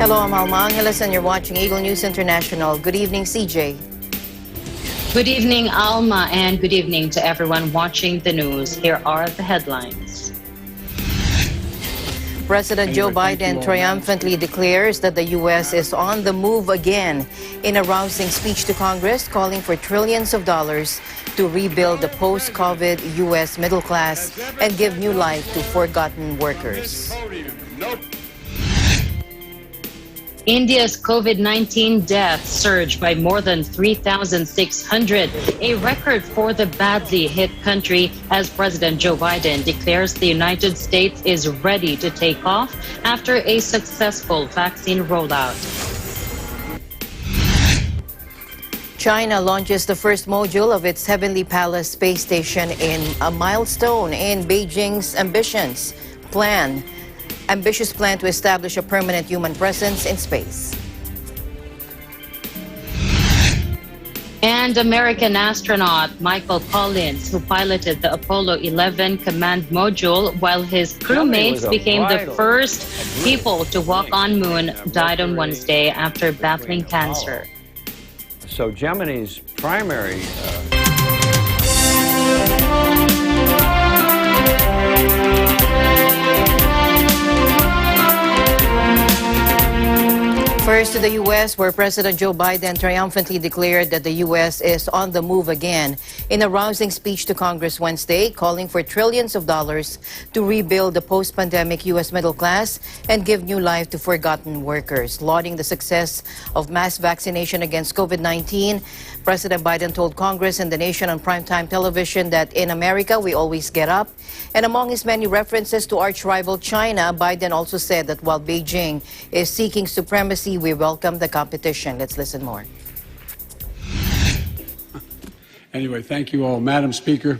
Hello, I'm Alma Angeles and you're watching Eagle News International. Good evening, CJ. Good evening, Alma, and good evening to everyone watching the news. Here are the headlines. President Joe Biden triumphantly declares that the U.S. is on the move again in a rousing speech to Congress, calling for trillions of dollars to rebuild the post-COVID U.S. middle class and give new life to forgotten workers. India's COVID-19 deaths surged by more than 3,600, a record for the badly hit country as President Joe Biden declares the United States is ready to take off after a successful vaccine rollout. China launches the first module of its Heavenly Palace space station in a milestone in Beijing's ambitious plan to establish a permanent human presence in space. And American astronaut Michael Collins, who piloted the Apollo 11 command module while his crewmates became the first people to walk on moon, died on Wednesday after battling cancer. So Gemini's primary First to the U.S., where President Joe Biden triumphantly declared that the U.S. is on the move again in a rousing speech to Congress Wednesday, calling for trillions of dollars to rebuild the post-pandemic U.S. middle class and give new life to forgotten workers. Lauding the success of mass vaccination against COVID-19, President Biden told Congress and the nation on primetime television that in America, we always get up. And among his many references to arch-rival China, Biden also said that while Beijing is seeking supremacy, we welcome the competition. Let's listen more. Anyway, thank you all. Madam Speaker,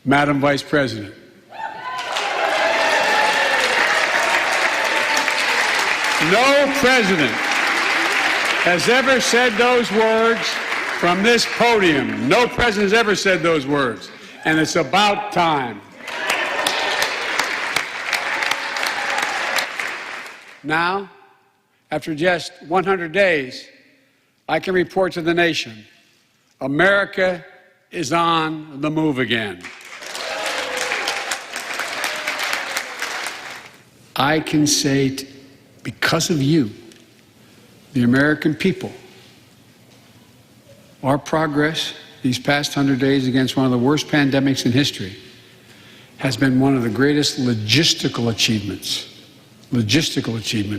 Madam Vice President. No president has ever said those words from this podium. No president has ever said those words. And it's about time. Now, after just 100 days, I can report to the nation, America is on the move again. I can say, because of you, the American people, our progress these past 100 days against one of the worst pandemics in history has been one of the greatest logistical achievements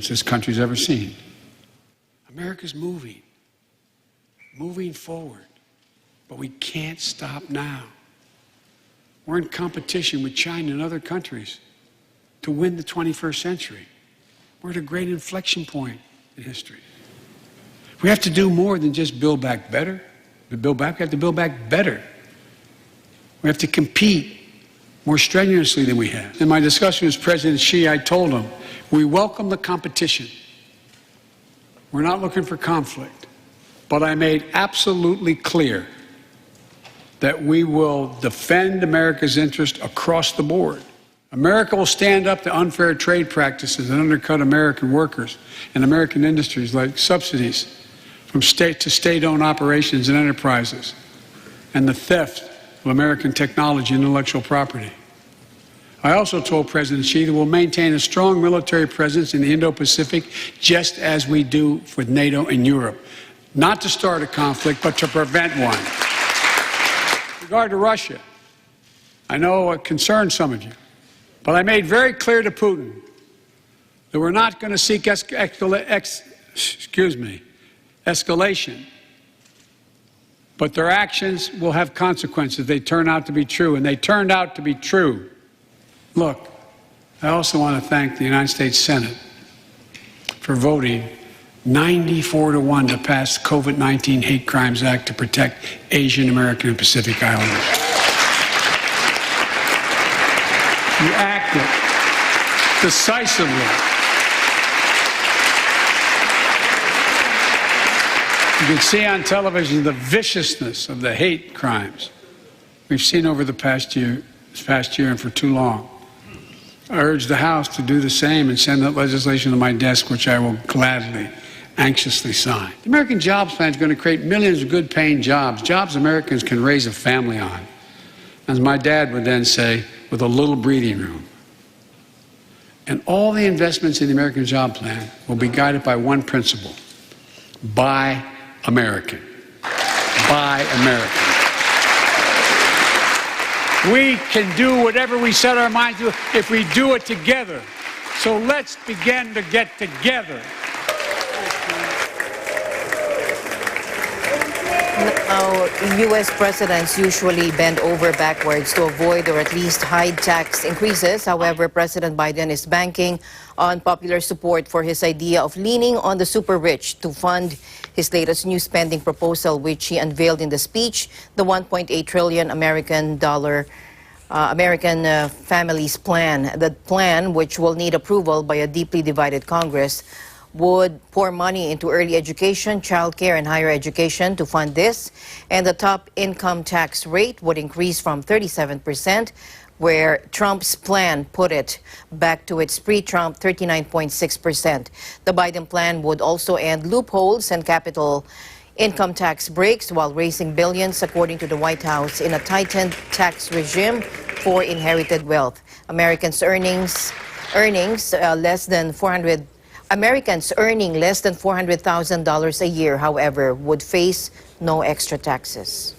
this country's ever seen. America's moving forward, but we can't stop now. We're in competition with China and other countries to win the 21st century. We're at a great inflection point in history. We have to do more than just build back better. We have to build back better. We have to compete more strenuously than we have. In my discussion with President Xi, I told him, we welcome the competition. We're not looking for conflict. But I made absolutely clear that we will defend America's interest across the board. America will stand up to unfair trade practices that undercut American workers and American industries, like subsidies from state to state-owned operations and enterprises, and the theft of American technology and intellectual property. I also told President Xi that we'll maintain a strong military presence in the Indo-Pacific, just as we do with NATO and Europe, not to start a conflict, but to prevent one. With regard to Russia, I know it concerns some of you, but I made very clear to Putin that we're not going to seek escalation, but their actions will have consequences. They turn out to be true, and they turned out to be true. Look, I also want to thank the United States Senate for voting 94-1 to pass the COVID-19 Hate Crimes Act to protect Asian American and Pacific Islanders. You acted decisively. You can see on television the viciousness of the hate crimes we've seen over the past year and for too long. I urge the House to do the same and send that legislation to my desk, which I will gladly, anxiously sign. The American Jobs Plan is going to create millions of good-paying jobs, jobs Americans can raise a family on. As my dad would then say, with a little breathing room. And all the investments in the American Job Plan will be guided by one principle: buy American. Buy American. We can do whatever we set our minds to if we do it together. So let's begin to get together. Now, U.S. presidents usually bend over backwards to avoid or at least hide tax increases. However, President Biden is banking on popular support for his idea of leaning on the super rich to fund his latest new spending proposal, which he unveiled in the speech, the $1.8 trillion American Families Plan. The plan, which will need approval by a deeply divided Congress, would pour money into early education, childcare, and higher education to fund this. And the top income tax rate would increase from 37%, where Trump's plan put it, back to its pre-Trump 39.6%. The Biden plan would also end loopholes and capital income tax breaks while raising billions, according to the White House, in a tightened tax regime for inherited wealth. Americans earning less than $400,000 a year, however, would face no extra taxes.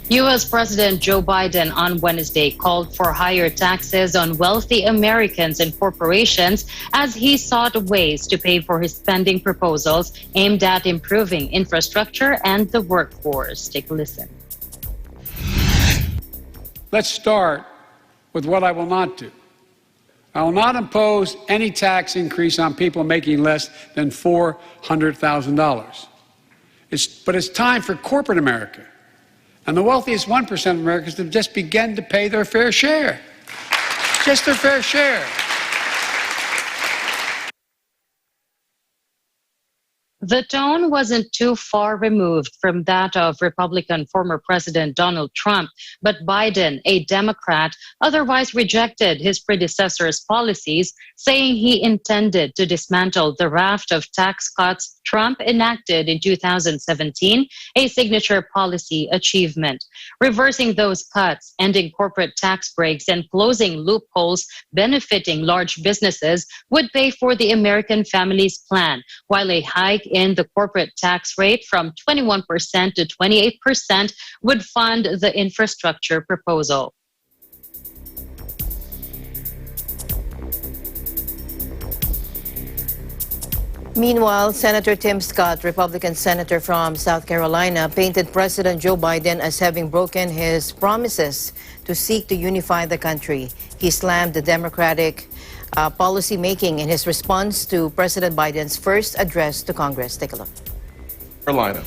U.S. President Joe Biden on Wednesday called for higher taxes on wealthy Americans and corporations as he sought ways to pay for his spending proposals aimed at improving infrastructure and the workforce. Take a listen. Let's start with what I will not do. I will not impose any tax increase on people making less than $400,000. But it's time for corporate America and the wealthiest 1% of Americans to just begin to pay their fair share. Just their fair share. The tone wasn't too far removed from that of Republican former President Donald Trump, but Biden, a Democrat, otherwise rejected his predecessor's policies, saying he intended to dismantle the raft of tax cuts Trump enacted in 2017, a signature policy achievement. Reversing those cuts, ending corporate tax breaks, and closing loopholes benefiting large businesses would pay for the American Families Plan, while a hike in the corporate tax rate from 21% to 28% would fund the infrastructure proposal. Meanwhile, Senator Tim Scott, Republican senator from South Carolina, painted President Joe Biden as having broken his promises to seek to unify the country. He slammed the Democratic policy making in his response to President Biden's first address to Congress. Take a look. Carolina,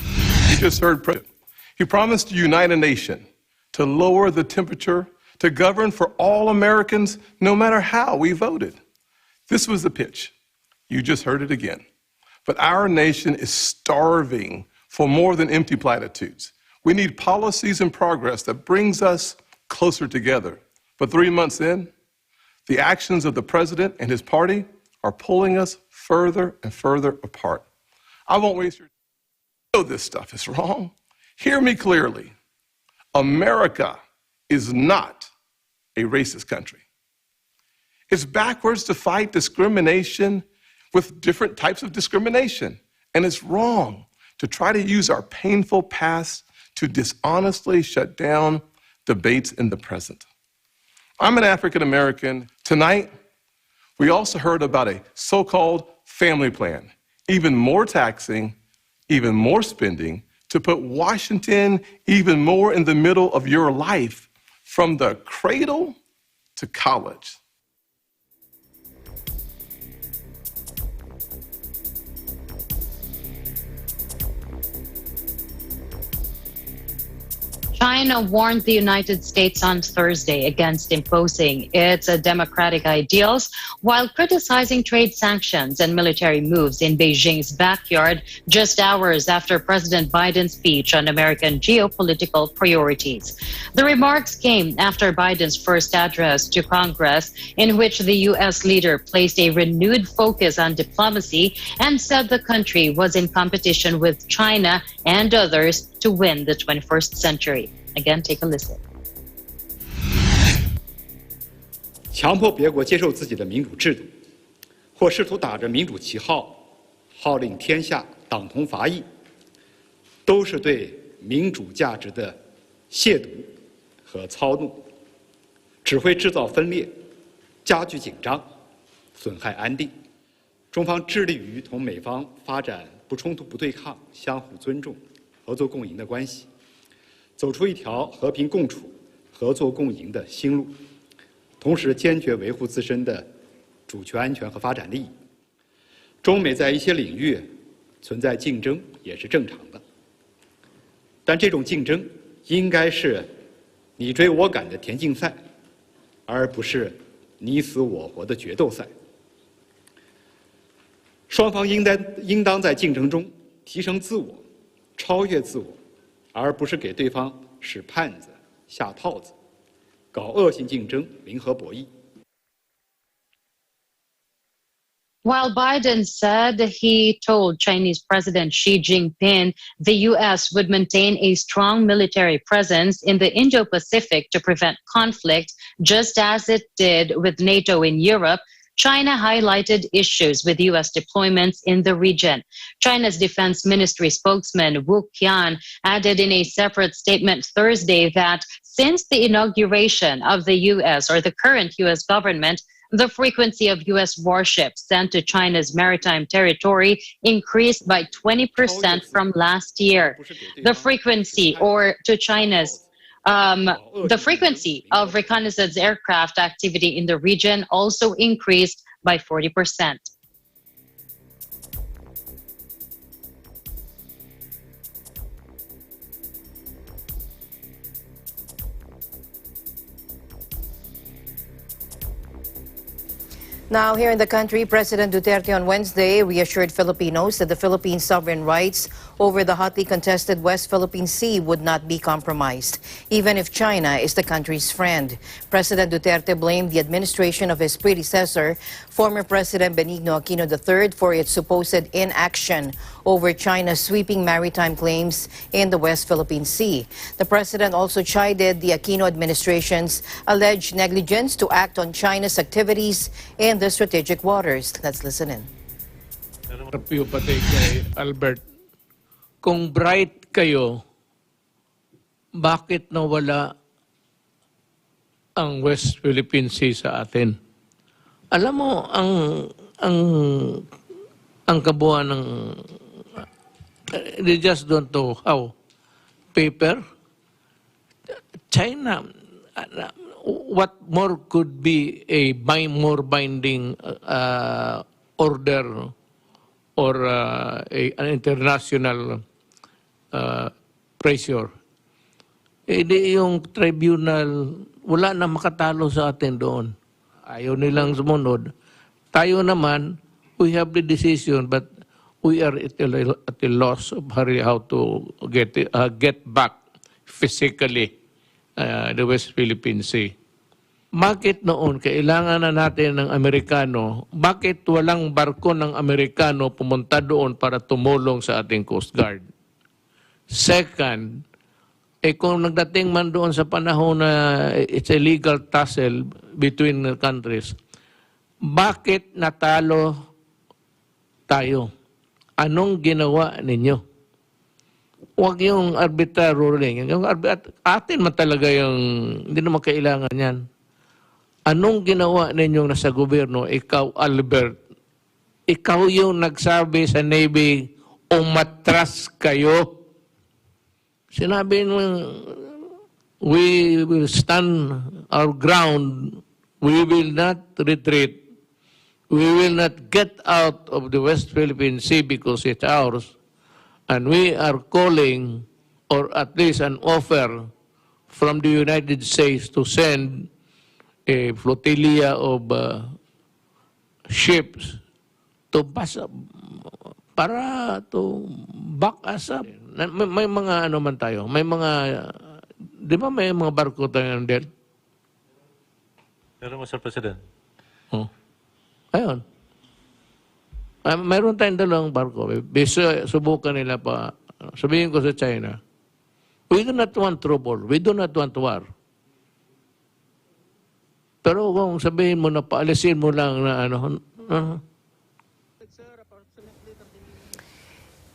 you just heard President. He promised to unite a nation, to lower the temperature, to govern for all Americans, no matter how we voted. This was the pitch. You just heard it again. But our nation is starving for more than empty platitudes. We need policies and progress that brings us closer together. But 3 months in, the actions of the president and his party are pulling us further and further apart. I won't waste your time. I know this stuff is wrong. Hear me clearly. America is not a racist country. It's backwards to fight discrimination with different types of discrimination. And it's wrong to try to use our painful past to dishonestly shut down debates in the present. I'm an African American. Tonight, we also heard about a so-called family plan, even more taxing, even more spending, to put Washington even more in the middle of your life, from the cradle to college. China warned the United States on Thursday against imposing its democratic ideals while criticizing trade sanctions and military moves in Beijing's backyard just hours after President Biden's speech on American geopolitical priorities. The remarks came after Biden's first address to Congress, in which the U.S. leader placed a renewed focus on diplomacy and said the country was in competition with China and others to win the 21st century. Again, take a listen. 强迫别国接受自己的民主制度，或试图打着民主旗号号令天下党同伐异，都是对民主价值的亵渎和操弄，只会制造分裂，加剧紧张，损害安定。中方致力于同美方发展不冲突、不对抗、相互尊重、合作共赢的关系，走出一条和平共处、合作共赢的新路，同时坚决维护自身的主权安全和发展利益。中美在一些领域存在竞争也是正常的，但这种竞争应该是你追我赶的田径赛，而不是你死我活的决斗赛。双方应当在竞争中提升自我，超越自我，而不是给对方使绊子、下套子，搞恶性竞争、零和博弈。 While Biden said he told Chinese President Xi Jinping the U.S. would maintain a strong military presence in the Indo-Pacific to prevent conflict, just as it did with NATO in Europe, China highlighted issues with U.S. deployments in the region. China's Defense Ministry spokesman Wu Qian added in a separate statement Thursday that since the inauguration of the U.S. or the current U.S. government, the frequency of U.S. warships sent to China's maritime territory increased by 20% from last year. The frequency, or to China's the frequency of reconnaissance aircraft activity in the region also increased by 40%. Now, here in the country, President Duterte on Wednesday reassured Filipinos that the Philippines' sovereign rights over the hotly contested West Philippine Sea would not be compromised, even if China is the country's friend. President Duterte blamed the administration of his predecessor, former President Benigno Aquino III, for its supposed inaction over China's sweeping maritime claims in the West Philippine Sea. The president also chided the Aquino administration's alleged negligence to act on China's activities in the strategic waters. Let's listen in. Review pati kay Albert, kung bright kayo, bakit nawala ang West Philippine Sea sa atin? Alam mo, ang kabuuan ng they just don't know how. Paper, China, what more could be a more binding order or an international pressure? Hindi yung tribunal, wala na makatalo sa atin doon. Ayaw nilang sumunod. Tayo naman, we have the decision, but we are at a loss of how to get back physically the West Philippine Sea. Bakit noon kailangan na natin ng Amerikano? Bakit walang barko ng Amerikano pumunta doon para tumulong sa ating Coast Guard? Second, kung nagdating man doon sa panahon na it's a legal tussle between the countries, bakit natalo tayo? Anong ginawa ninyo? Huwag yung arbitrary ruling. Atin man talaga yung, hindi naman kailangan yan. Anong ginawa ninyong nasa gobyerno? Ikaw, Albert, ikaw yung nagsabi sa Navy, umatras kayo. Sinabi mo, we will stand our ground. We will not retreat. We will not get out of the West Philippine Sea because it's ours. And we are calling, or at least an offer from the United States to send a flotilla of ships to pass up para to back us up. May mga ano man tayo, may mga, di ba may mga barko tayo din? Pero Mr. President. Oh. Ayun. Mayroon tayong dalawang barko. Subukan nila pa. Sabihin ko sa China, we do not want trouble. We do not want war. Pero kung sabihin mo na paalisin mo lang na ano,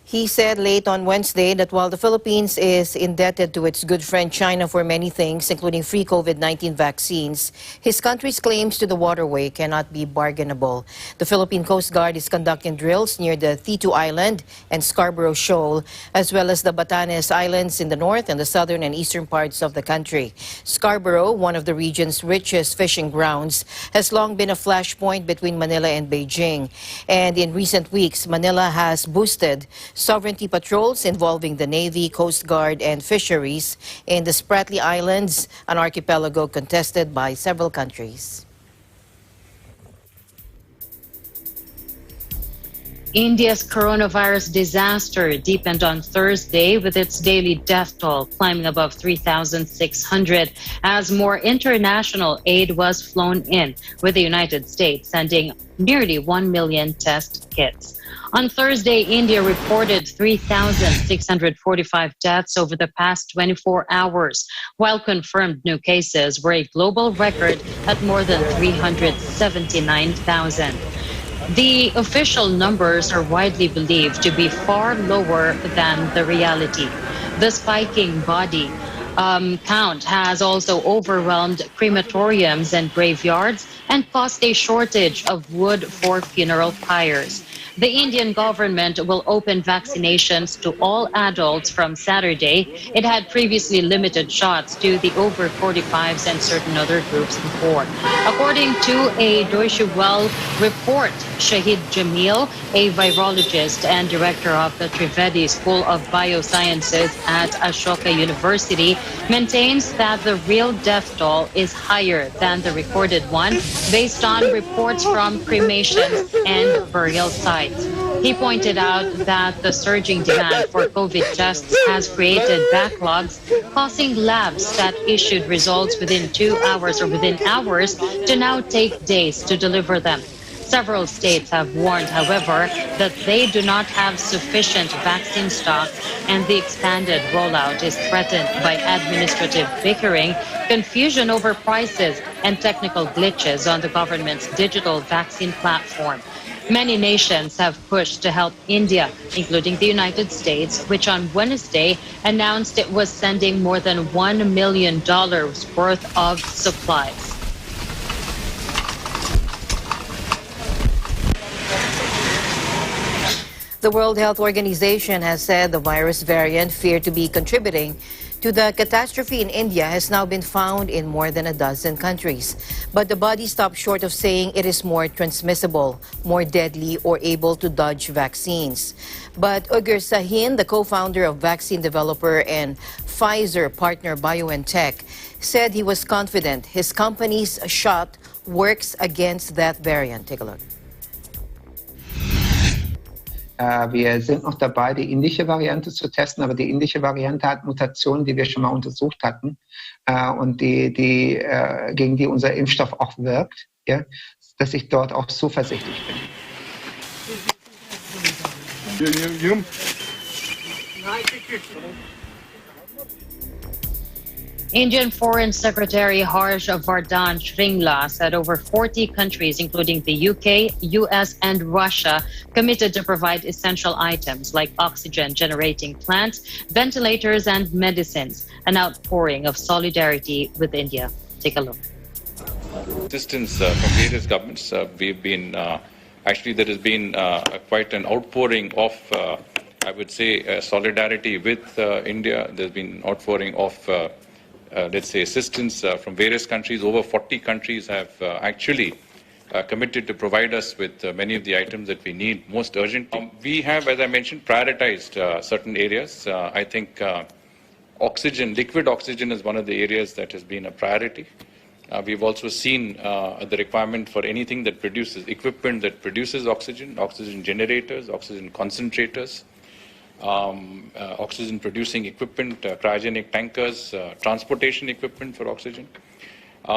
He said late on Wednesday that while the Philippines is indebted to its good friend China for many things, including free COVID-19 vaccines, his country's claims to the waterway cannot be bargainable. The Philippine Coast Guard is conducting drills near the Thitu Island and Scarborough Shoal, as well as the Batanes Islands in the north and the southern and eastern parts of the country. Scarborough, one of the region's richest fishing grounds, has long been a flashpoint between Manila and Beijing. And in recent weeks, Manila has boosted sovereignty patrols involving the Navy, Coast Guard, and fisheries in the Spratly Islands, an archipelago contested by several countries. India's coronavirus disaster deepened on Thursday, with its daily death toll climbing above 3,600 as more international aid was flown in, with the United States sending nearly 1 million test kits. On Thursday, India reported 3,645 deaths over the past 24 hours, while confirmed new cases were a global record at more than 379,000. The official numbers are widely believed to be far lower than the reality. The spiking body count has also overwhelmed crematoriums and graveyards and caused a shortage of wood for funeral pyres. The Indian government will open vaccinations to all adults from Saturday. It had previously limited shots to the over 45s and certain other groups before. According to a Deutsche Welle report, Shahid Jamil, a virologist and director of the Trivedi School of Biosciences at Ashoka University, maintains that the real death toll is higher than the recorded one based on reports from cremations and burial sites. He pointed out that the surging demand for COVID tests has created backlogs, causing labs that issued results within 2 hours or within hours to now take days to deliver them. Several states have warned, however, that they do not have sufficient vaccine stock, and the expanded rollout is threatened by administrative bickering, confusion over prices, and technical glitches on the government's digital vaccine platform. Many nations have pushed to help India, including the United States, which on Wednesday announced it was sending more than $1 million worth of supplies. The World Health Organization has said the virus variant feared to be contributing to the catastrophe in India has now been found in more than a dozen countries. But the body stopped short of saying it is more transmissible, more deadly, or able to dodge vaccines. But Ugur Sahin, the co-founder of vaccine developer and Pfizer partner BioNTech, said he was confident his company's shot works against that variant. Take a look. Wir sind noch dabei, die indische Variante zu testen, aber die indische Variante hat Mutationen, die wir schon mal untersucht hatten und gegen die unser Impfstoff auch wirkt, ja, dass ich dort auch zuversichtlich bin. Indian Foreign Secretary Harsh Vardhan Shringla said over 40 countries, including the UK, US, and Russia, committed to provide essential items like oxygen-generating plants, ventilators, and medicines, an outpouring of solidarity with India. Take a look. Assistance from various governments. We've been, actually there has been quite an outpouring of, I would say, solidarity with India. There's been outpouring of let's say, assistance from various countries. Over 40 countries have actually committed to provide us with many of the items that we need most urgently. We have, as I mentioned, prioritized certain areas. I think Oxygen, liquid oxygen is one of the areas that has been a priority. We've also seen the requirement for anything that produces, equipment that produces oxygen, oxygen generators, oxygen concentrators, oxygen producing equipment, cryogenic tankers, transportation equipment for oxygen.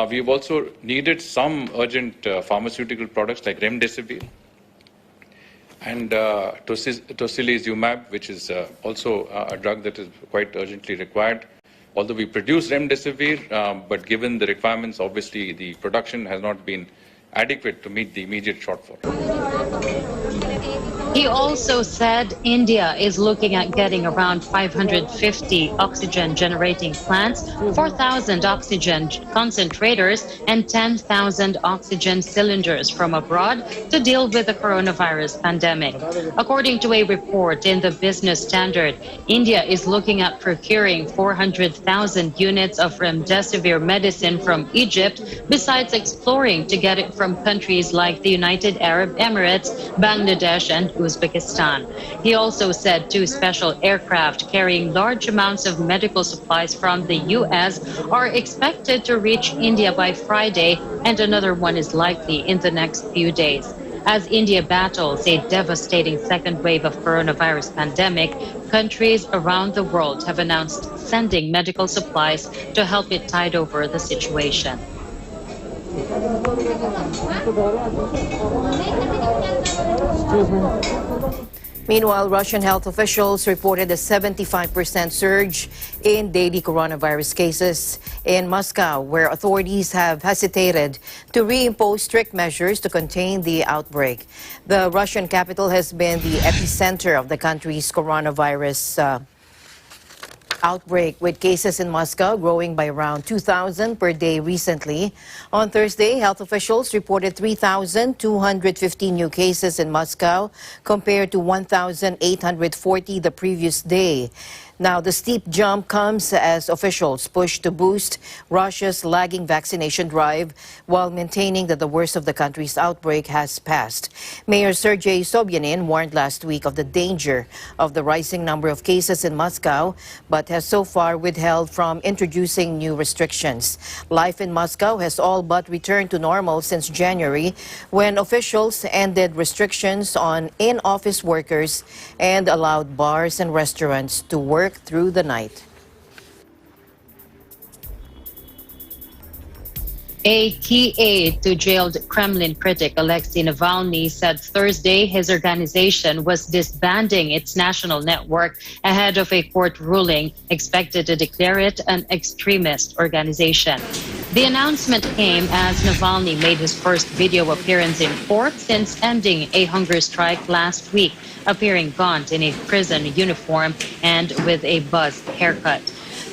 We've also needed some urgent pharmaceutical products like remdesivir and tocilizumab, which is also a drug that is quite urgently required. Although we produce remdesivir, but given the requirements, obviously the production has not been adequate to meet the immediate shortfall. He also said India is looking at getting around 550 oxygen generating plants, 4,000 oxygen concentrators, and 10,000 oxygen cylinders from abroad to deal with the coronavirus pandemic. According to a report in the Business Standard, India is looking at procuring 400,000 units of remdesivir medicine from Egypt, besides exploring to get it from countries like the United Arab Emirates, Bangladesh, and Uzbekistan. He also said 2 special aircraft carrying large amounts of medical supplies from the U.S. are expected to reach India by Friday, and another one is likely in the next few days. As India battles a devastating second wave of coronavirus pandemic, countries around the world have announced sending medical supplies to help it tide over the situation. Meanwhile, Russian health officials reported a 75% surge in daily coronavirus cases in Moscow, where authorities have hesitated to reimpose strict measures to contain the outbreak. The Russian capital has been the epicenter of the country's coronavirus outbreak, with cases in Moscow growing by around 2,000 per day recently. On Thursday, health officials reported 3,250 new cases in Moscow compared to 1,840 the previous day. Now, the steep jump comes as officials push to boost Russia's lagging vaccination drive while maintaining that the worst of the country's outbreak has passed. Mayor Sergei Sobyanin warned last week of the danger of the rising number of cases in Moscow, but has so far withheld from introducing new restrictions. Life in Moscow has all but returned to normal since January, when officials ended restrictions on in-office workers and allowed bars and restaurants to work through the night. A key aide to jailed Kremlin critic Alexei Navalny said Thursday his organization was disbanding its national network ahead of a court ruling expected to declare it an extremist organization. The announcement came as Navalny made his first video appearance in court since ending a hunger strike last week, appearing gaunt in a prison uniform and with a buzzed haircut.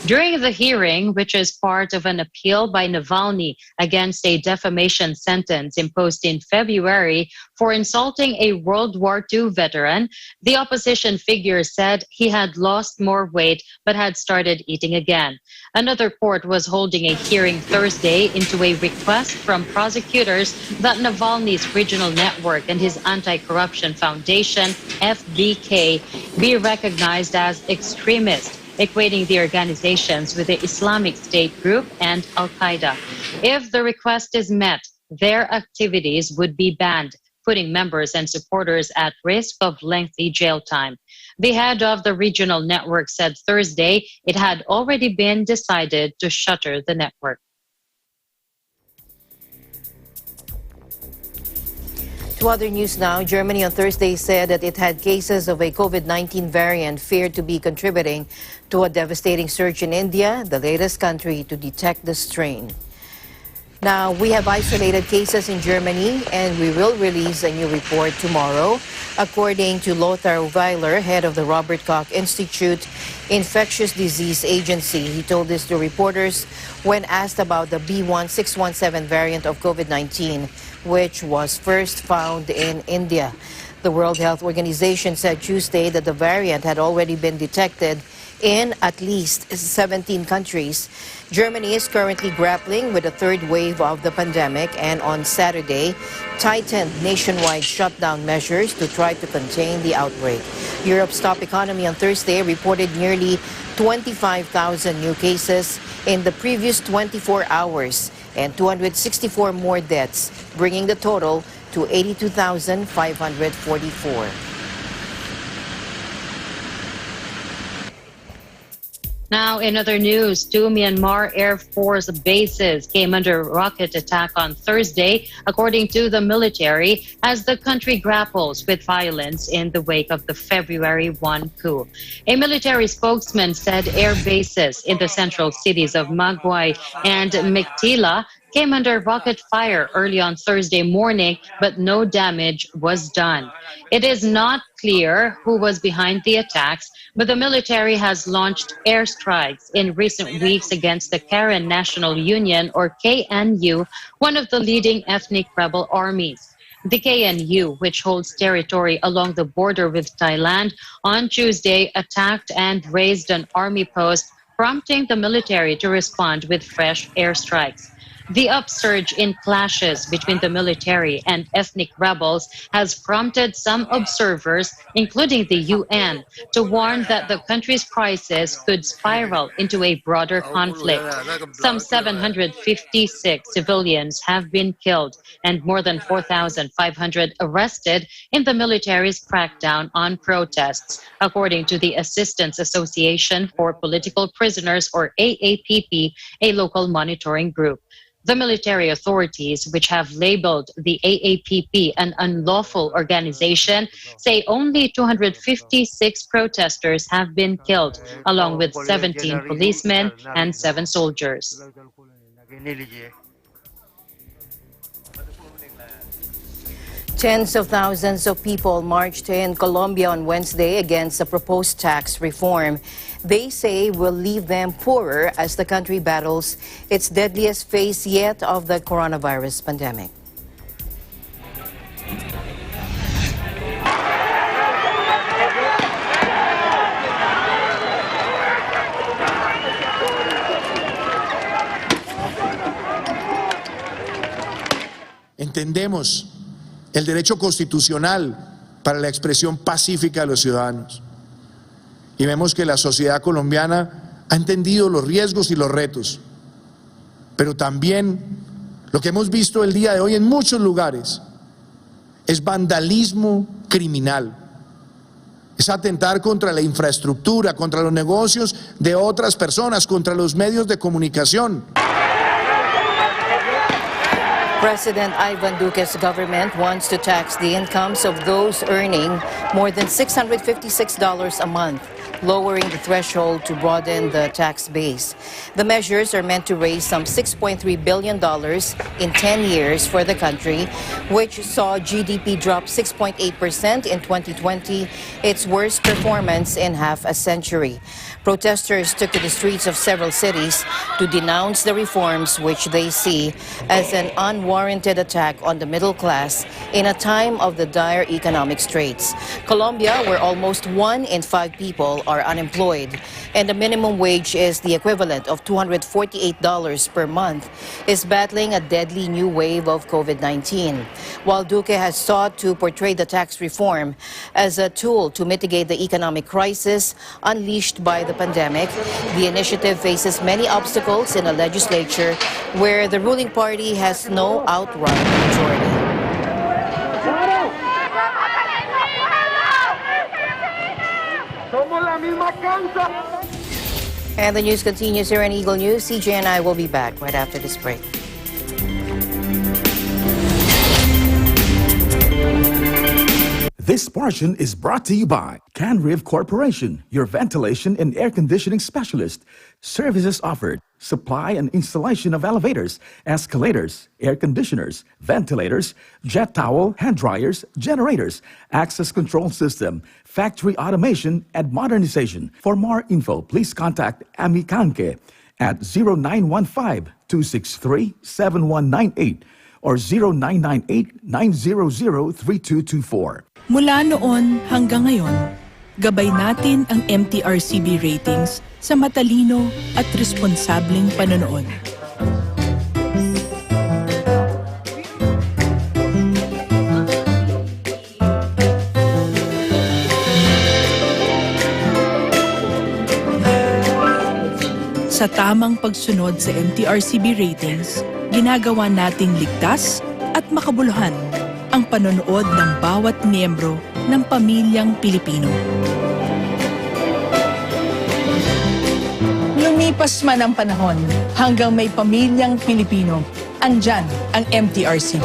During the hearing, which is part of an appeal by Navalny against a defamation sentence imposed in February for insulting a World War II veteran, the opposition figure said he had lost more weight but had started eating again. Another court was holding a hearing Thursday into a request from prosecutors that Navalny's regional network and his anti-corruption foundation, FBK, be recognized as extremist, equating the organizations with the Islamic State group and Al-Qaeda. If the request is met, their activities would be banned, putting members and supporters at risk of lengthy jail time. The head of the regional network said Thursday it had already been decided to shutter the network. To other news now, Germany on Thursday said that it had cases of a COVID-19 variant feared to be contributing to a devastating surge in India, the latest country to detect the strain. Now, we have isolated cases in Germany, and we will release a new report tomorrow. According to Lothar Weiler, head of the Robert Koch Institute Infectious Disease Agency, he told this to reporters when asked about the B.1.617 variant of COVID-19, which was first found in India. The World Health Organization said Tuesday that the variant had already been detected in at least 17 countries. Germany is currently grappling with a third wave of the pandemic and on Saturday tightened nationwide shutdown measures to try to contain the outbreak. Europe's top economy on Thursday reported nearly 25,000 new cases in the previous 24 hours and 264 more deaths, bringing the total to 82,544. Now, in other news, 2 Myanmar Air Force bases came under rocket attack on Thursday, according to the military, as the country grapples with violence in the wake of the February 1 coup. A military spokesman said air bases in the central cities of Magway and Mektila came under rocket fire early on Thursday morning, but no damage was done. It is not clear who was behind the attacks, but the military has launched airstrikes in recent weeks against the Karen National Union, or KNU, one of the leading ethnic rebel armies. The KNU, which holds territory along the border with Thailand, on Tuesday attacked and razed an army post, prompting the military to respond with fresh airstrikes. The upsurge in clashes between the military and ethnic rebels has prompted some observers, including the UN, to warn that the country's crisis could spiral into a broader conflict. Some 756 civilians have been killed and more than 4,500 arrested in the military's crackdown on protests, according to the Assistance Association for Political Prisoners, or AAPP, a local monitoring group. The military authorities, which have labeled the AAPP an unlawful organization, say only 256 protesters have been killed, along with 17 policemen and 7 soldiers. Tens of thousands of people marched in Colombia on Wednesday against the proposed tax reform. They say will leave them poorer as the country battles its deadliest phase yet of the coronavirus pandemic. Entendemos el derecho constitucional para la expresión pacífica de los ciudadanos. Y vemos que la sociedad colombiana ha entendido los riesgos y los retos. Pero también lo que hemos visto el día de hoy en muchos lugares es vandalismo criminal. Es atentar contra la infraestructura, contra los negocios de otras personas, contra los medios de comunicación. President Ivan Duque's government wants to tax the incomes of those earning more than $656 a month, lowering the threshold to broaden the tax base. The measures are meant to raise some $6.3 billion in 10 years for the country, which saw GDP drop 6.8% in 2020, its worst performance in half a century. Protesters took to the streets of several cities to denounce the reforms, which they see as an unwarranted attack on the middle class in a time of the dire economic straits. Colombia, where almost 1 in 5 people are unemployed and the minimum wage is the equivalent of $248 per month, is battling a deadly new wave of COVID-19. While Duque has sought to portray the tax reform as a tool to mitigate the economic crisis unleashed by the pandemic, the initiative faces many obstacles in a legislature where the ruling party has no outright majority. And the news continues here in Eagle News. CJ and I will be back right after this break. This portion is brought to you by Canriv Corporation, your ventilation and air conditioning specialist. Services offered: supply and installation of elevators, escalators, air conditioners, ventilators, jet towel, hand dryers, generators, access control system, factory automation, and modernization. For more info, please contact Ami Kanke at 0915-263-7198 or 0998-900-3224. Mula noon hanggang ngayon, Gabay natin ang MTRCB ratings sa matalino at responsableng panonood. Sa tamang pagsunod sa MTRCB ratings, ginagawa nating ligtas at makabuluhan ang panonood ng bawat miyembro ng pamilyang Pilipino. Lumipas man ang panahon hanggang may pamilyang Pilipino, andyan ang MTRCB.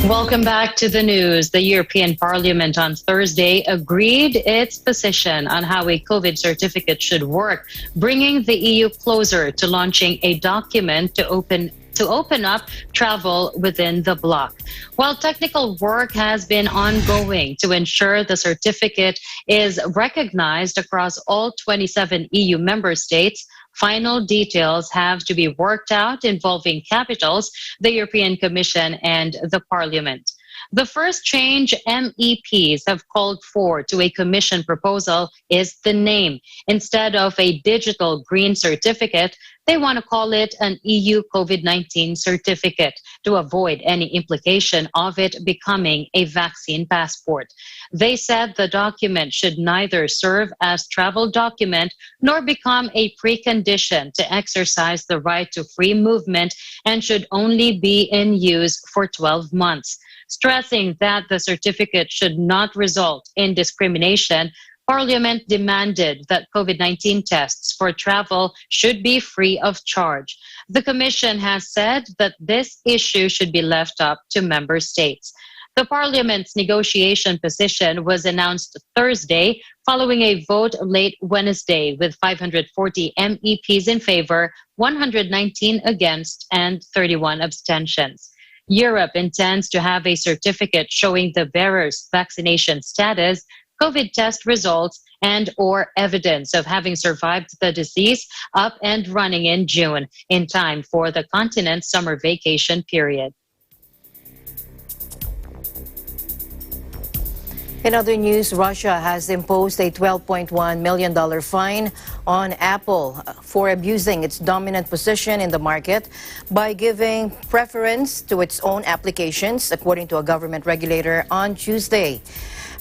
Welcome back to the news. The European Parliament on Thursday agreed its position on how a COVID certificate should work, bringing the EU closer to launching a document to open up travel within the bloc. While technical work has been ongoing to ensure the certificate is recognized across all 27 EU member states, final details have to be worked out involving capitals, the European Commission, and the Parliament. The first change MEPs have called for to a Commission proposal is the name. Instead of a digital green certificate, they want to call it an EU COVID-19 certificate to avoid any implication of it becoming a vaccine passport. They said the document should neither serve as travel document nor become a precondition to exercise the right to free movement and should only be in use for 12 months. Stressing that the certificate should not result in discrimination, Parliament demanded that COVID-19 tests for travel should be free of charge. The Commission has said that this issue should be left up to member states. The Parliament's negotiation position was announced Thursday following a vote late Wednesday with 540 MEPs in favor, 119 against, and 31 abstentions. Europe intends to have a certificate showing the bearer's vaccination status, COVID test results, and or evidence of having survived the disease up and running in June in time for the continent's summer vacation period. In other news, Russia has imposed a $12.1 million fine on Apple for abusing its dominant position in the market by giving preference to its own applications, according to a government regulator on Tuesday.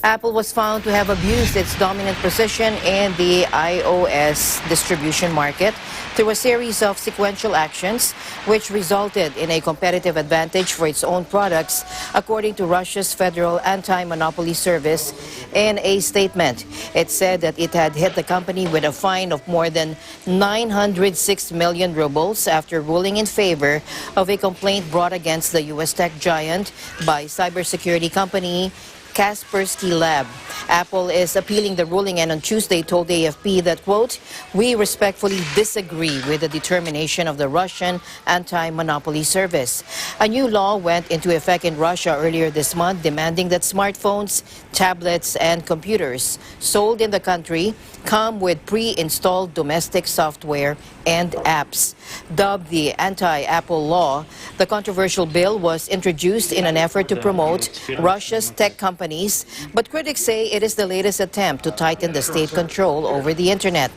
Apple was found to have abused its dominant position in the iOS distribution market through a series of sequential actions, which resulted in a competitive advantage for its own products, according to Russia's Federal Anti-Monopoly Service. In a statement, it said that it had hit the company with a fine of more than 906 million rubles after ruling in favor of a complaint brought against the U.S. tech giant by cybersecurity company Kaspersky Lab. Apple is appealing the ruling and on Tuesday told AFP that, quote, "We respectfully disagree with the determination of the Russian Anti-Monopoly Service." A new law went into effect in Russia earlier this month demanding that smartphones, tablets, and computers sold in the country come with pre-installed domestic software and apps. Dubbed the anti-Apple law, the controversial bill was introduced in an effort to promote Russia's tech companies, but critics say it is the latest attempt to tighten the state control over the internet.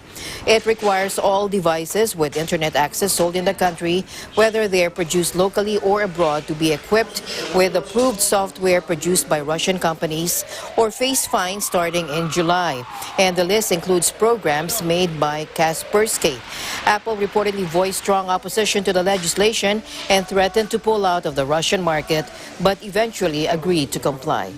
It requires all devices with internet access sold in the country, whether they are produced locally or abroad, to be equipped with approved software produced by Russian companies or face fines starting in July. And the list includes programs made by Kaspersky. Apple reportedly voiced strong opposition to the legislation and threatened to pull out of the Russian market, but eventually agreed to comply.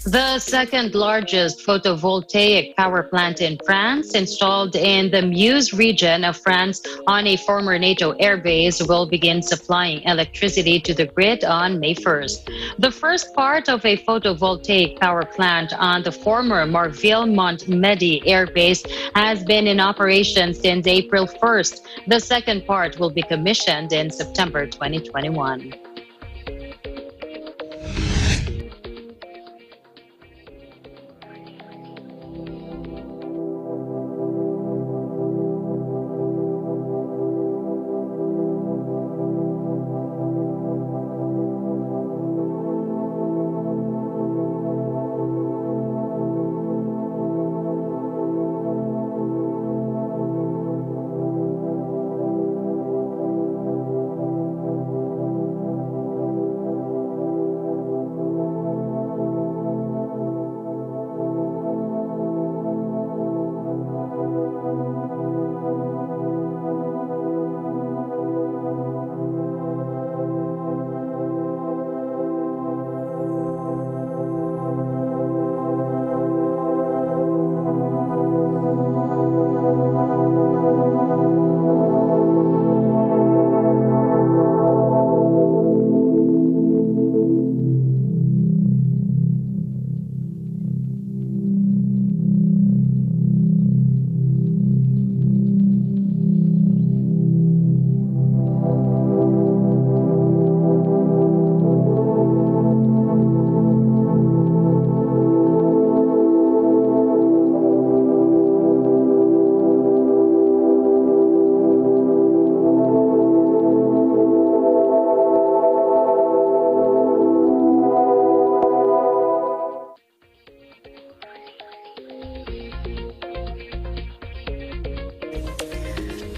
The second largest photovoltaic power plant in France, installed in the Meuse region of France on a former NATO airbase, will begin supplying electricity to the grid on May 1st. The first part of a photovoltaic power plant on the former Marville-Montmedy airbase has been in operation since April 1st. The second part will be commissioned in September 2021.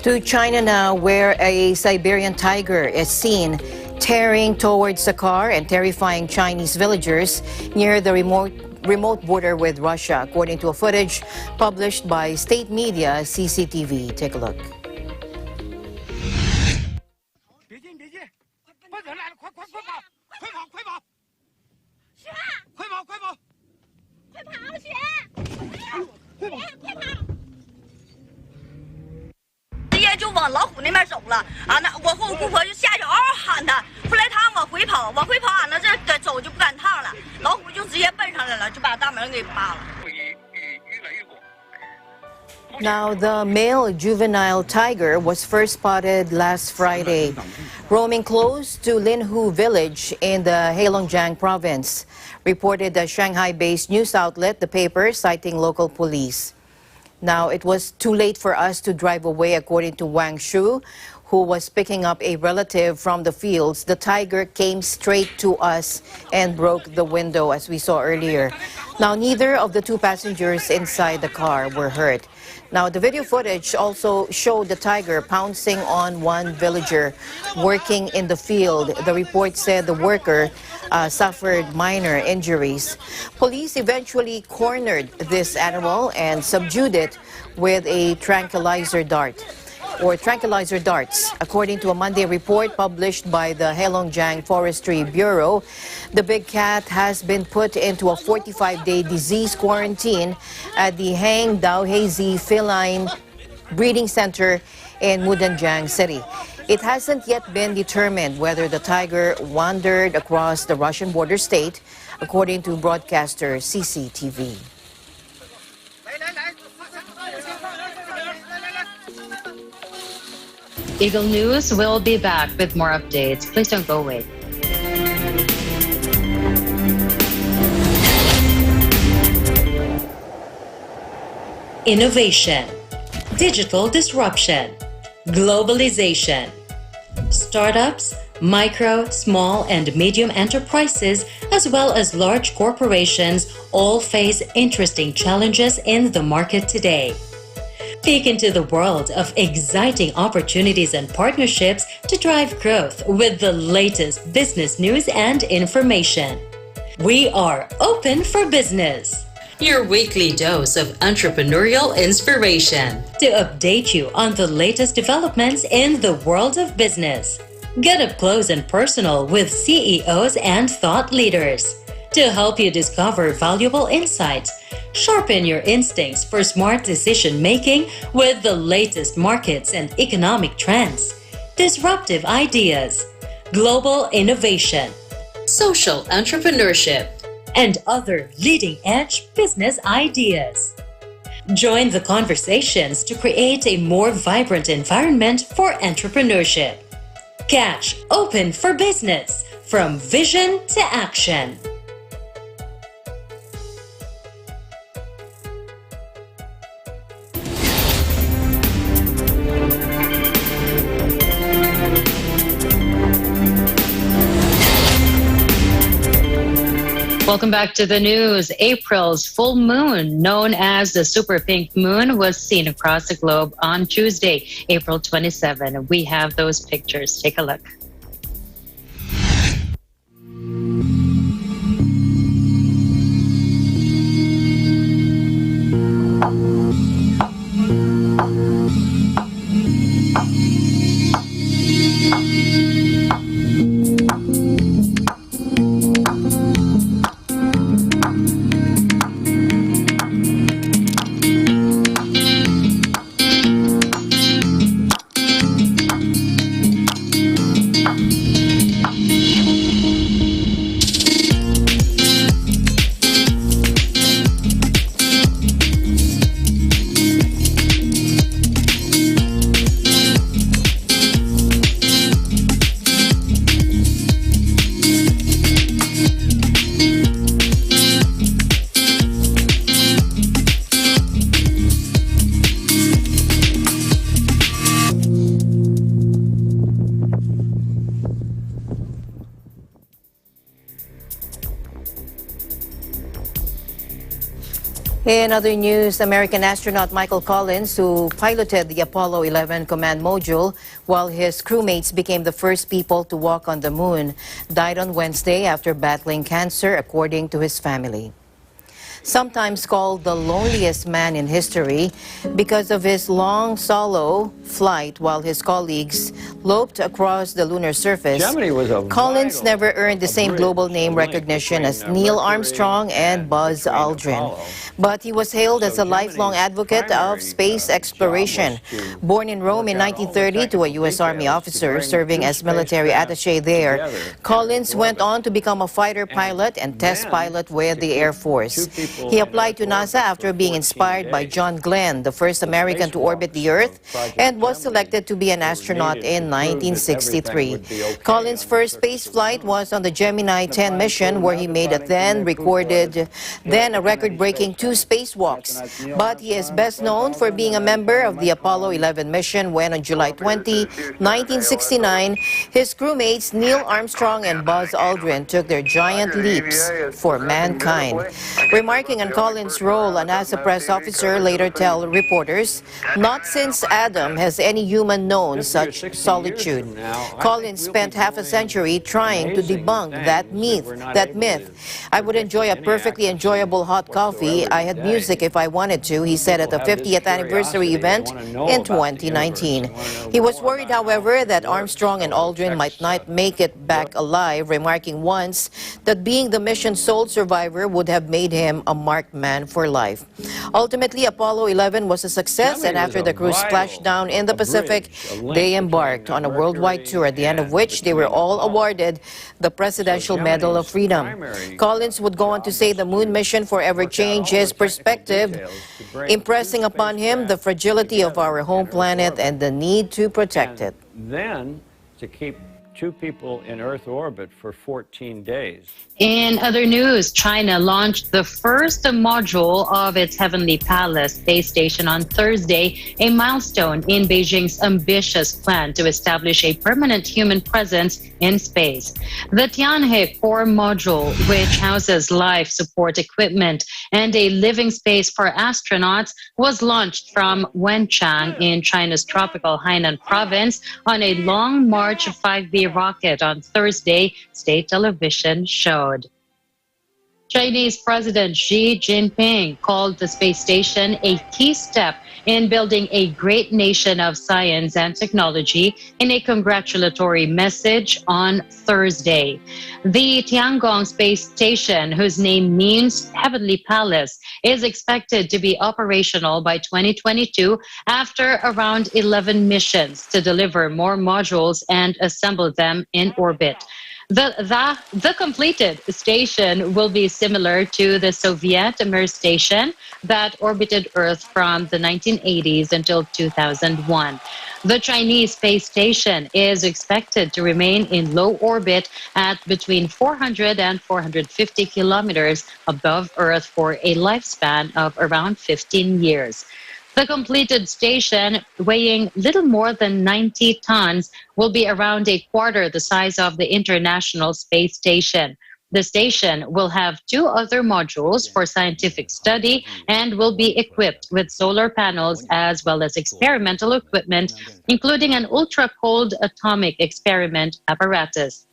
To China now, where a Siberian tiger is seen tearing towards a car and terrifying Chinese villagers near the remote border with Russia, according to a footage published by state media CCTV. Take a look. Now, the male juvenile tiger was first spotted last Friday, roaming close to Linhu village in the Heilongjiang province, reported the Shanghai-based news outlet, the paper, citing local police. Now, it was too late for us to drive away, according to Wang Shu, who was picking up a relative from the fields. The tiger came straight to us and broke the window, as we saw earlier. Now, neither of the two passengers inside the car were hurt. Now, the video footage also showed the tiger pouncing on one villager working in the field. The report said the worker suffered minor injuries. Police eventually cornered this animal and subdued it with a tranquilizer darts. According to a Monday report published by the Heilongjiang Forestry Bureau, the big cat has been put into a 45-day disease quarantine at the Hang Daohezi Feline Breeding Center in Mudanjiang City. It hasn't yet been determined whether the tiger wandered across the Russian border state, according to broadcaster CCTV. Eagle News will be back with more updates. Please don't go away. Innovation, digital disruption, globalization. Startups, micro, small, and medium enterprises, as well as large corporations, all face interesting challenges in the market today. Peek into the world of exciting opportunities and partnerships to drive growth with the latest business news and information. We are Open for Business, your weekly dose of entrepreneurial inspiration to update you on the latest developments in the world of business. Get up close and personal with CEOs and thought leaders to help you discover valuable insights. Sharpen your instincts for smart decision-making with the latest markets and economic trends, disruptive ideas, global innovation, social entrepreneurship, and other leading-edge business ideas. Join the conversations to create a more vibrant environment for entrepreneurship. Catch Open for Business, from vision to action. Welcome back to the news. April's full moon, known as the super pink moon, was seen across the globe on Tuesday, April 27. We have those pictures. Take a look. In other news, American astronaut Michael Collins, who piloted the Apollo 11 command module while his crewmates became the first people to walk on the moon, died on Wednesday after battling cancer, according to his family. Sometimes called the loneliest man in history because of his long solo flight while his colleagues loped across the lunar surface, Collins never earned the same global name recognition as Neil Armstrong and Buzz Aldrin. But he was hailed as a lifelong advocate of space exploration. Born in Rome in 1930 to a U.S. Army officer serving as military attaché there, Collins went on to become a fighter pilot and test pilot with the Air Force. He applied to NASA after being inspired by John Glenn, the first American to orbit the Earth, and was selected to be an astronaut in 1963. Collins' first space flight was on the Gemini 10 mission, where he made a record-breaking 2 spacewalks. But he is best known for being a member of the Apollo 11 mission when on July 20, 1969, his crewmates Neil Armstrong and Buzz Aldrin took their giant leaps for mankind. Remarking on Collins' role, a NASA press officer later tell reporters, "Not since Adam has any human known such solitude." Collins spent half a century trying to debunk that myth. "I would enjoy a perfectly enjoyable hot coffee. I had music if I wanted to," he said at the 50th anniversary event in 2019. He was worried, however, that Armstrong and Aldrin might not make it back alive, remarking once that being the mission's sole survivor would have made him a marked man for life. Ultimately, Apollo 11 was a success, and after the crew splashed down in the Pacific, they embarked on a worldwide tour, at the end of which they were all awarded the Presidential Medal of Freedom. Collins would go on to say the moon mission forever changed his perspective, impressing upon him the fragility of our home planet and the need to protect it. Then, to keep 2 people in Earth orbit for 14 days. In other news, China launched the first module of its Heavenly Palace space station on Thursday, a milestone in Beijing's ambitious plan to establish a permanent human presence in space. The Tianhe core module, which houses life support equipment and a living space for astronauts, was launched from Wenchang in China's tropical Hainan province on a Long March 5B rocket on Thursday, state television showed. Chinese President Xi Jinping called the space station a key step in building a great nation of science and technology in a congratulatory message on Thursday. The Tiangong space station, whose name means Heavenly Palace, is expected to be operational by 2022 after around 11 missions to deliver more modules and assemble them in orbit. The completed station will be similar to the Soviet Mir station that orbited Earth from the 1980s until 2001. The Chinese space station is expected to remain in low orbit at between 400 and 450 kilometers above Earth for a lifespan of around 15 years. The completed station, weighing little more than 90 tons, will be around a quarter the size of the International Space Station. The station will have 2 other modules for scientific study and will be equipped with solar panels as well as experimental equipment, including an ultra-cold atomic experiment apparatus.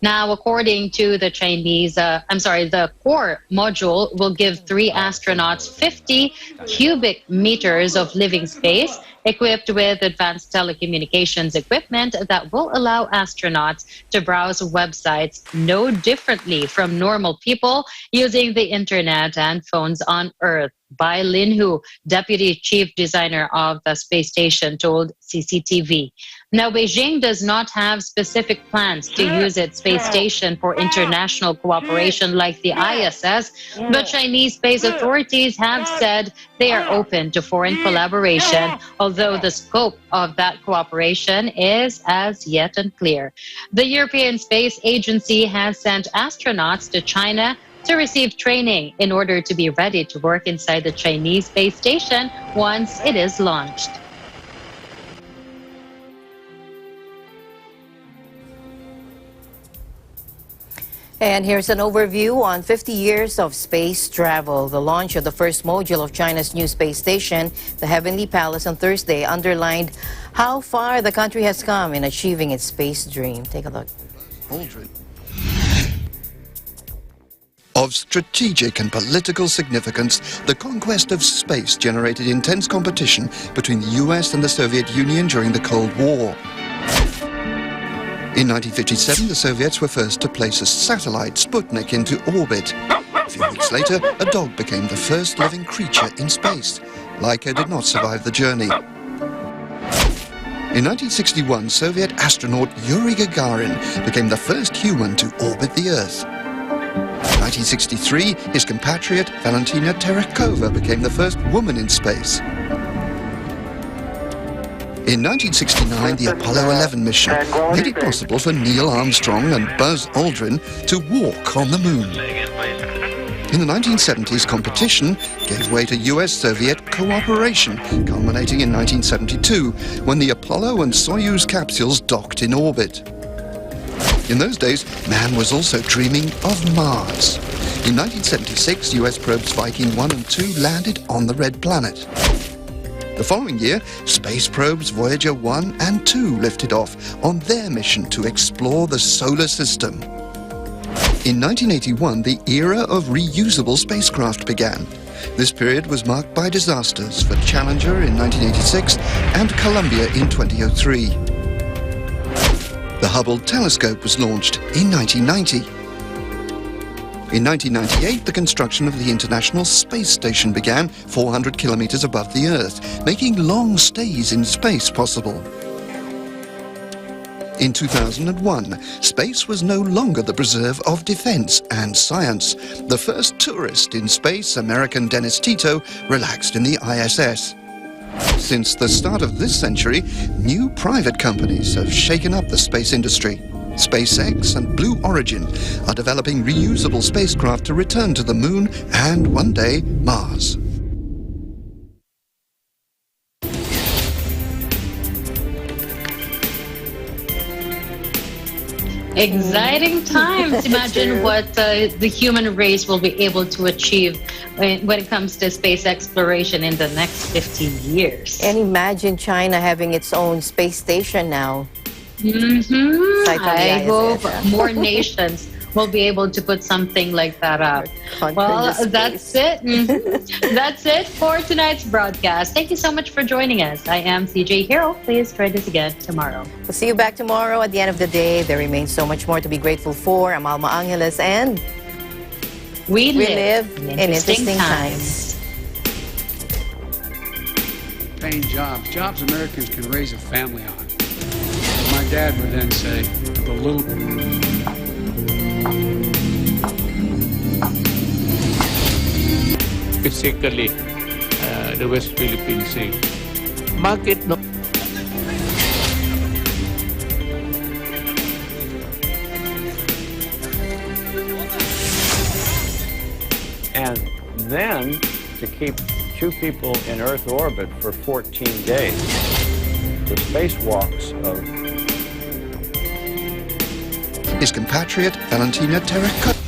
Now, according to the the core module will give 3 astronauts 50 cubic meters of living space, equipped with advanced telecommunications equipment that will allow astronauts to browse websites no differently from normal people using the internet and phones on Earth. Bai Linhu, deputy chief designer of the space station, told CCTV. Now, Beijing does not have specific plans to use its space station for international cooperation like the ISS, but Chinese space authorities have said they are open to foreign collaboration, although the scope of that cooperation is as yet unclear. The European Space Agency has sent astronauts to China to receive training in order to be ready to work inside the Chinese space station once it is launched. And here's an overview on 50 years of space travel. The launch of the first module of China's new space station, the Heavenly Palace, on Thursday underlined how far the country has come in achieving its space dream. Take a look. Of strategic and political significance, the conquest of space generated intense competition between the US and the Soviet Union during the Cold War. In 1957, the Soviets were first to place a satellite, Sputnik, into orbit. A few weeks later, a dog became the first living creature in space. Laika did not survive the journey. In 1961, Soviet astronaut Yuri Gagarin became the first human to orbit the Earth. In 1963, his compatriot Valentina Tereshkova became the first woman in space. In 1969, the Apollo 11 mission made it possible for Neil Armstrong and Buzz Aldrin to walk on the moon. In the 1970s, competition gave way to US-Soviet cooperation, culminating in 1972, when the Apollo and Soyuz capsules docked in orbit. In those days, man was also dreaming of Mars. In 1976, US probes Viking 1 and 2 landed on the Red Planet. The following year, space probes Voyager 1 and 2 lifted off on their mission to explore the solar system. In 1981, the era of reusable spacecraft began. This period was marked by disasters for Challenger in 1986 and Columbia in 2003. The Hubble telescope was launched in 1990. In 1998, the construction of the International Space Station began 400 kilometers above the Earth, making long stays in space possible. In 2001, space was no longer the preserve of defense and science. The first tourist in space, American Dennis Tito, relaxed in the ISS. Since the start of this century, new private companies have shaken up the space industry. SpaceX and Blue Origin are developing reusable spacecraft to return to the moon and, one day, Mars. Exciting times. Imagine what the human race will be able to achieve when it comes to space exploration in the next 15 years. And imagine China having its own space station now. I hope more nations will be able to put something like that up. Well, that's it. That's it for tonight's broadcast. Thank you so much for joining us. I am CJ Hero. Please join us again tomorrow. We'll see you back tomorrow. At the end of the day, there remains so much more to be grateful for. I'm Alma Angeles, and we live in interesting times. Paying jobs Americans can raise a family on. My dad would then say, the little... Basically, the West Philippine Sea. Bakit no? And then to keep 2 people in Earth orbit for 14 days. The spacewalks of his compatriot Valentina Tereshkova